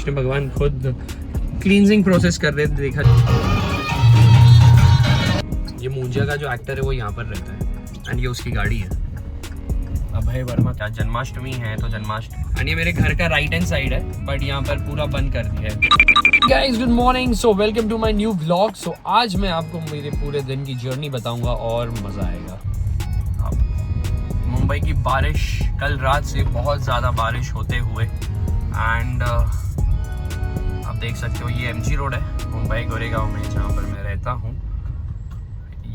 कृष्ण भगवान खुद cleansing process कर रहे थे, देखा। ये मुंजिया का जो एक्टर है वो यहाँ पर रहता है एंड ये उसकी गाड़ी है, अभय वर्मा। क्या जन्माष्टमी है तो जन्माष्टमी, एंड ये मेरे घर का राइट हैंड साइड है, बट यहाँ पर पूरा बंद कर दिया है। Guys good morning, so welcome to my new vlog. So आज मैं आपको मेरे पूरे दिन की जर्नी बताऊंगा और मज़ा आएगा। मुंबई की बारिश, कल रात से बहुत ज़्यादा बारिश होते हुए, एंड आप देख सकते हो ये MG रोड है मुंबई गोरेगांव में, जहाँ पर मैं रहता हूँ।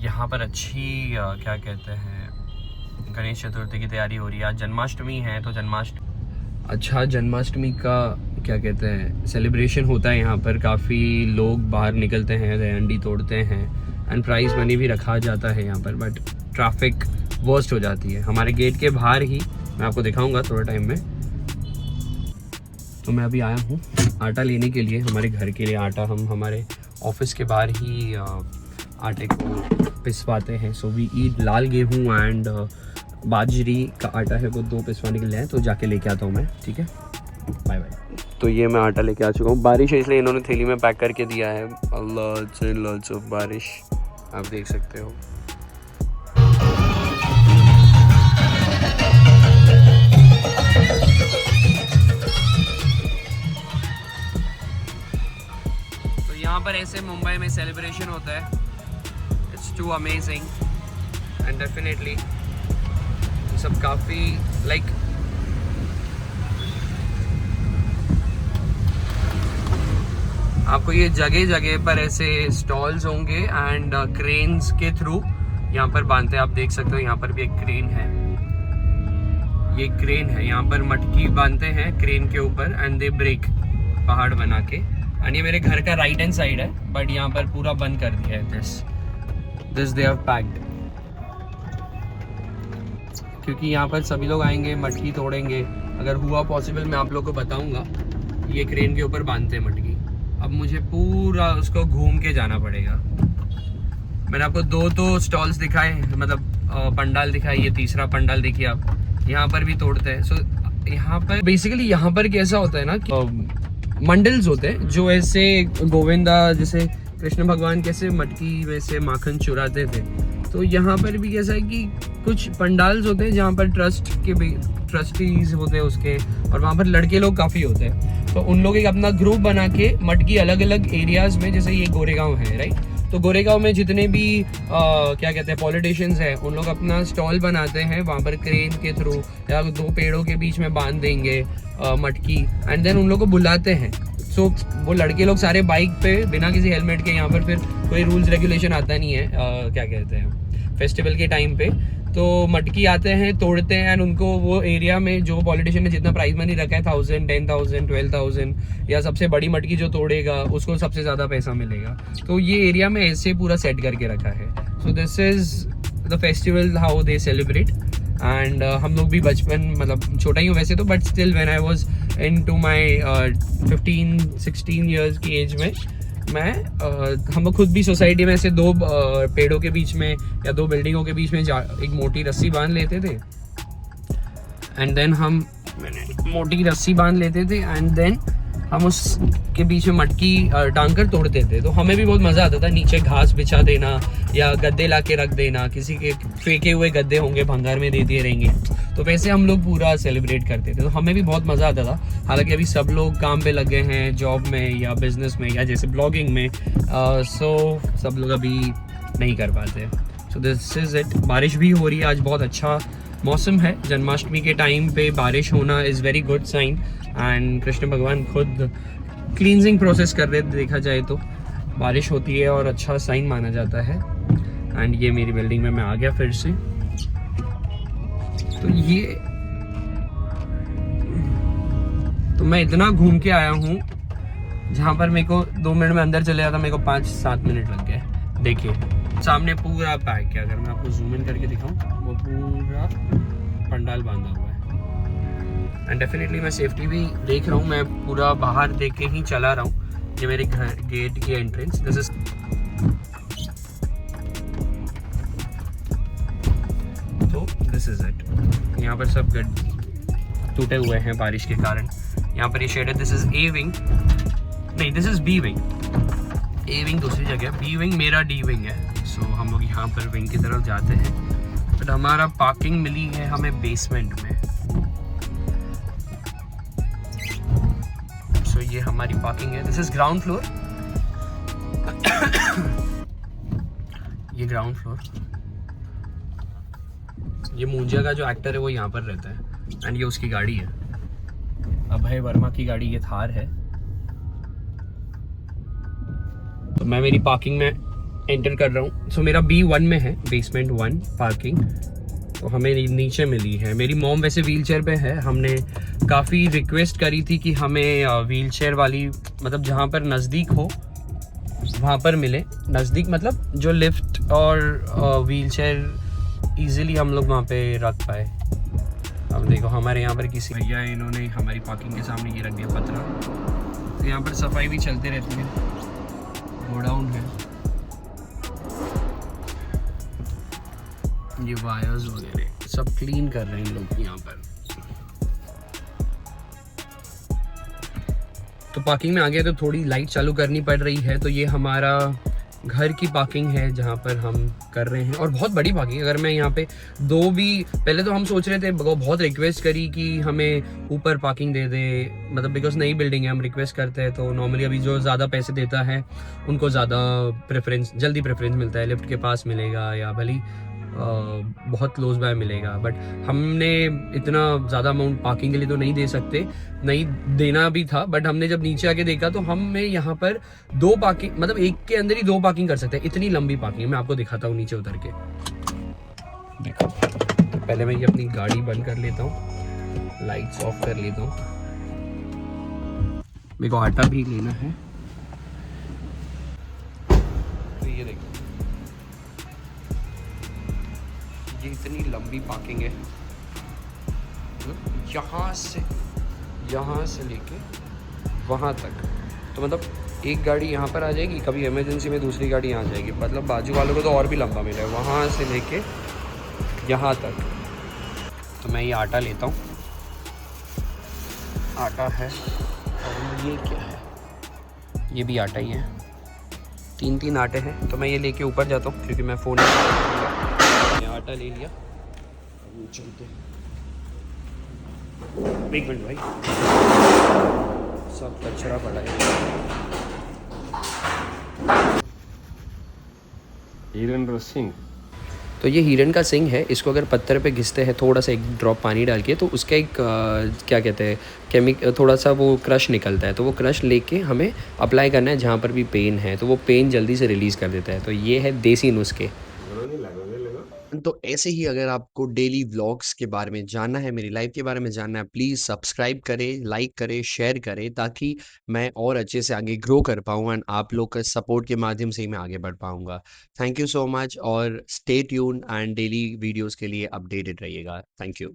यहाँ पर अच्छी क्या कहते हैं, गणेश चतुर्थी की तैयारी हो रही है। आज जन्माष्टमी है तो जन्माष्टमी का क्या कहते हैं सेलिब्रेशन होता है यहाँ पर। काफ़ी लोग बाहर निकलते हैं, दहीहंडी तोड़ते हैं एंड प्राइज मनी भी रखा जाता है यहाँ पर, बट ट्रैफिक वर्स्ट हो जाती है। हमारे गेट के बाहर ही मैं आपको दिखाऊंगा थोड़ा टाइम में। तो मैं अभी आया हूँ आटा लेने के लिए, हमारे घर के लिए आटा। हम हमारे ऑफिस के बाहर ही आटे को पिसवाते हैं। सो वी ईट लाल गेहूँ एंड बाजरी का आटा है, वो 2 पिसवाने के लिए है, तो जाके लेके आता हूँ मैं, ठीक है। Bye bye. तो ये मैं आटा लेके आ चुका हूँ। बारिश है इसलिए इन्होंने थैली में पैक करके दिया है। लॉट्स ऑफ बारिश आप देख सकते हो। तो यहाँ पर ऐसे मुंबई में सेलिब्रेशन होता है। It's too amazing and definitely सब काफ़ी लाइक आपको ये जगह जगह पर ऐसे स्टॉल्स होंगे एंड क्रेन्स के थ्रू यहाँ पर बांधते हैं। आप देख सकते हो यहाँ पर भी एक क्रेन है, ये क्रेन है। यहाँ पर मटकी बांधते हैं क्रेन के ऊपर एंड दे ब्रेक पहाड़ बना के। एंड ये मेरे घर का राइट हैंड साइड है, बट यहाँ पर पूरा बंद कर दिया है। दिस दे हैव पैक्ड, क्योंकि यहाँ पर सभी लोग आएंगे, मटकी तोड़ेंगे। अगर हुआ पॉसिबल मैं आप लोगों को बताऊंगा। ये क्रेन के ऊपर बांधते हैं मटकी। अब मुझे पूरा उसको घूम के जाना पड़ेगा। मैंने आपको 2 तो स्टॉल्स दिखाए, मतलब पंडाल दिखाई, ये तीसरा पंडाल देखिए आप, यहाँ पर भी तोड़ते हैं। सो यहाँ पर बेसिकली यहाँ पर कैसा होता है ना कि मंडल्स होते हैं जो ऐसे गोविंदा, जैसे कृष्ण भगवान कैसे मटकी में से माखन चुराते थे, तो यहाँ पर भी कैसा है कि कुछ पंडाल्स होते हैं जहाँ पर ट्रस्टीज होते हैं उसके, और वहाँ पर लड़के लोग काफ़ी होते हैं। तो उन लोग एक अपना ग्रुप बना के मटकी अलग अलग एरियाज में, जैसे ये गोरेगांव है राइट, तो गोरेगांव में जितने भी क्या कहते हैं पॉलिटिशियंस हैं, उन लोग अपना स्टॉल बनाते हैं वहाँ पर क्रेन के थ्रू, या 2 पेड़ों के बीच में बांध देंगे मटकी, एंड देन उन लोग को बुलाते हैं। सो वो लड़के लोग सारे बाइक पे बिना किसी हेलमेट के, यहाँ पर फिर कोई रूल्स रेगुलेशन आता नहीं है क्या कहते हैं फेस्टिवल के टाइम पे, तो मटकी आते हैं, तोड़ते हैं एंड उनको वो एरिया में जो पॉलिटिशियन ने जितना प्राइस मनी रखा है 1000, 10,000, 12,000, या सबसे बड़ी मटकी जो तोड़ेगा उसको सबसे ज़्यादा पैसा मिलेगा। तो ये एरिया में ऐसे पूरा सेट करके रखा है। So this is the festival how they celebrate. And हम लोग भी बचपन, मतलब छोटा ही हूँ वैसे तो, but still when I was in to my 15-16 years की एज में, हम लोग खुद भी सोसाइटी में ऐसे 2 पेड़ों के बीच में या 2 बिल्डिंगों के बीच में एक मोटी रस्सी बांध लेते थे, एंड देन हम मोटी रस्सी बांध लेते थे एंड देन हम उसके बीच में मटकी टांग कर तोड़ते थे। तो हमें भी बहुत मज़ा आता था। नीचे घास बिछा देना या गद्दे ला के रख देना, किसी के फेंके हुए गद्दे होंगे भंगार में दे दिए रहेंगे, तो वैसे हम लोग पूरा सेलिब्रेट करते थे। तो हमें भी बहुत मज़ा आता था। हालांकि अभी सब लोग काम पे लगे हैं, जॉब में या बिजनेस में या जैसे ब्लॉगिंग में, सो सब लोग अभी नहीं कर पाते। So this is it. बारिश भी हो रही है आज, बहुत अच्छा मौसम है। जन्माष्टमी के टाइम पे बारिश होना is very good sign, and Krishna भगवान खुद क्लींजिंग प्रोसेस कर रहे थे, देखा जाए तो बारिश होती है और अच्छा साइन माना जाता है। एंड ये मेरी बिल्डिंग में मैं आ गया फिर से। तो मैं इतना घूम के आया हूँ, जहाँ पर मेरे को 2 मिनट में अंदर चले जाता, मेरे को 5-7 मिनट लग गए। देखिए सामने पूरा पैक है। अगर मैं आपको जूम इन करके दिखाऊं, वो पूरा पंडाल बांधा हुआ है। एंड डेफिनेटली मैं सेफ्टी भी देख रहा हूँ, मैं पूरा बाहर देख के ही चला रहा हूँ। ये मेरे घर गेट की एंट्रेंस, दिस इज तो दिस इज इट। यहाँ पर सब टूटे हुए हैं बारिश के कारण। यहाँ पर ये शेड है, दिस इज ए विंग, नहीं this is B wing, A wing दूसरी जगह, बी विंग मेरा डी विंग है। सो हम लोग यहाँ पर विंग की तरफ जाते हैं, बट हमारा पार्किंग मिली है हमें बेसमेंट में। सो ये हमारी पार्किंग है, दिस इज ग्राउंड फ्लोर, ये ग्राउंड फ्लोर। ये मुंजिया का जो एक्टर है वो यहाँ पर रहता है एंड ये उसकी गाड़ी है, अभय वर्मा की गाड़ी, ये थार है। तो मैं मेरी पार्किंग में एंटर कर रहा हूँ। सो मेरा B1 में है, बेसमेंट 1 पार्किंग। तो हमें नीचे मिली है। मेरी मॉम वैसे व्हीलचेयर पे है, हमने काफ़ी रिक्वेस्ट करी थी कि हमें व्हीलचेयर वाली, मतलब जहाँ पर नज़दीक हो वहाँ पर मिले। नज़दीक मतलब जो लिफ्ट और व्हीलचेयर इजीली हम लोग वहाँ पे रख पाए। अब देखो हमारे यहाँ पर किसी भैया इन्होंने हमारी पार्किंग के सामने ये रख दिया पतरा। तो यहाँ पर सफाई भी चलती रहती है, गोडाउन है, ये वायर्स वगैरह सब क्लीन कर रहे हैं लोग यहाँ पर। तो पार्किंग में आ गया तो थोड़ी लाइट चालू करनी पड़ रही है। तो ये हमारा घर की पार्किंग है जहाँ पर हम कर रहे हैं, और बहुत बड़ी पार्किंग। अगर मैं यहाँ पे दो भी, पहले तो हम सोच रहे थे, बहुत रिक्वेस्ट करी कि हमें ऊपर पार्किंग दे दे, मतलब बिकॉज नई बिल्डिंग है, हम रिक्वेस्ट करते हैं तो नॉर्मली अभी जो ज़्यादा पैसे देता है उनको ज़्यादा प्रेफरेंस, जल्दी प्रेफरेंस मिलता है, लिफ्ट के पास मिलेगा या भली बहुत क्लोज बाय मिलेगा। बट हमने इतना ज़्यादा अमाउंट पार्किंग के लिए तो नहीं दे सकते, नहीं देना भी था। बट हमने जब नीचे आके देखा तो हमें यहाँ पर दो पार्किंग, मतलब एक के अंदर ही दो पार्किंग कर सकते हैं, इतनी लंबी पार्किंग। मैं आपको दिखाता हूँ नीचे उतर के, देखो। तो पहले मैं ये अपनी गाड़ी बंद कर लेता हूँ, लाइट्स ऑफ कर लेता हूँ, मेरे को आटा भी लेना है। तो ये देखो, ये इतनी लंबी पार्किंग है, यहाँ से लेके वहाँ तक। तो मतलब एक गाड़ी यहाँ पर आ जाएगी, कभी इमरजेंसी में दूसरी गाड़ी यहाँ आ जाएगी, मतलब बाजू वालों को तो और भी लंबा मिलेगा, वहाँ से लेके यहाँ तक। तो मैं ये आटा लेता हूँ, आटा है, और ये क्या है, ये भी आटा ही है, 3 आटे हैं। तो मैं ये लेके ऊपर जाता हूँ क्योंकि मैं फ़ोन आटा ले लिया। अब चलते हैं, एक मिनट भाई, सब कचरा पड़ा है। हिरन सिंह, तो ये हिरन का सिंग है, इसको अगर पत्थर पे घिसते हैं थोड़ा सा, एक ड्रॉप पानी डाल के, तो उसका एक क्या कहते हैं, थोड़ा सा वो क्रश निकलता है। तो वो क्रश लेके हमें अप्लाई करना है जहाँ पर भी पेन है, तो वो पेन जल्दी से रिलीज़ कर देता है। तो ये है देसी नुस्खे। तो ऐसे ही अगर आपको डेली व्लॉग्स के बारे में जानना है, मेरी लाइफ के बारे में जानना है, प्लीज़ सब्सक्राइब करें, लाइक करें, शेयर करें, ताकि मैं और अच्छे से आगे ग्रो कर पाऊँ एंड आप लोग का सपोर्ट के माध्यम से ही मैं आगे बढ़ पाऊँगा। थैंक यू सो मच, और stay tune and daily videos के लिए अपडेटेड रहिएगा। Thank you.